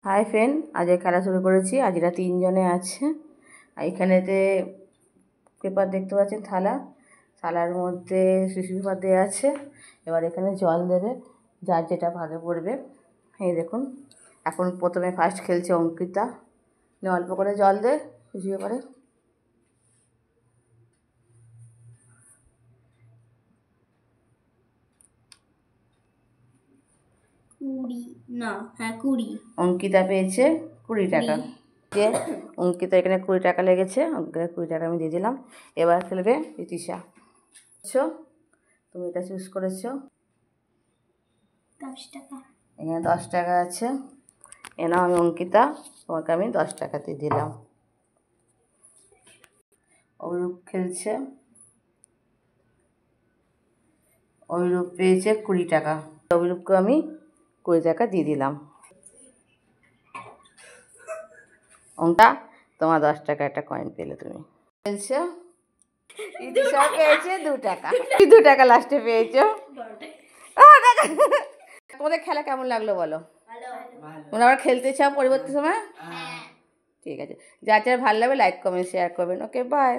Hi friend, আজকে খেলা শুরু করেছি। আজ এরা 3 জনে আছে। এইখানেতে পেপার দেখতে পাচ্ছেন, থালার মধ্যে শিশু পেপার দেওয়া আছে। এবার এখানে জল দেবে, যার যেটা ভাগে পড়বে। এই দেখুন, এখন প্রথমে ফার্স্ট খেলছে অঙ্কিতা। অল্প করে জল দে শিশু পেপারে। অঙ্কিতা পেয়েছে 20 টাকা। যে অঙ্কিতা এখানে 20 টাকা লেগেছে, অঙ্কিতা 20 টাকা আমি দিয়ে দিলাম। এবার খেলবে ইতিশা। তুমি এটা চুজ করেছো, 10 টাকা। এখানে 10 টাকা আছে। এনাও আমি অঙ্কিতা, তোমাকে আমি 10 টাকা দিয়ে দিলাম। অভিরূপ খেলছে, অভিরূপ পেয়েছে 20 টাকা। অভিরূপকে আমি 20 টাকা দিয়ে দিলাম। অঙ্কা, তোমার 10 টাকা একটা কয়েন পেলে তুমি। খেলছো, ইতিশা পেয়েছে 2 টাকা। 2 টাকা লাস্টে পেয়েছো। তোমাদের খেলা কেমন লাগলো বলো? তোমরা আবার খেলতে চাও পরবর্তী সময়? ঠিক আছে, যার যার ভালো লাগবে লাইক কমেন্ট শেয়ার করবেন। ওকে, বাই।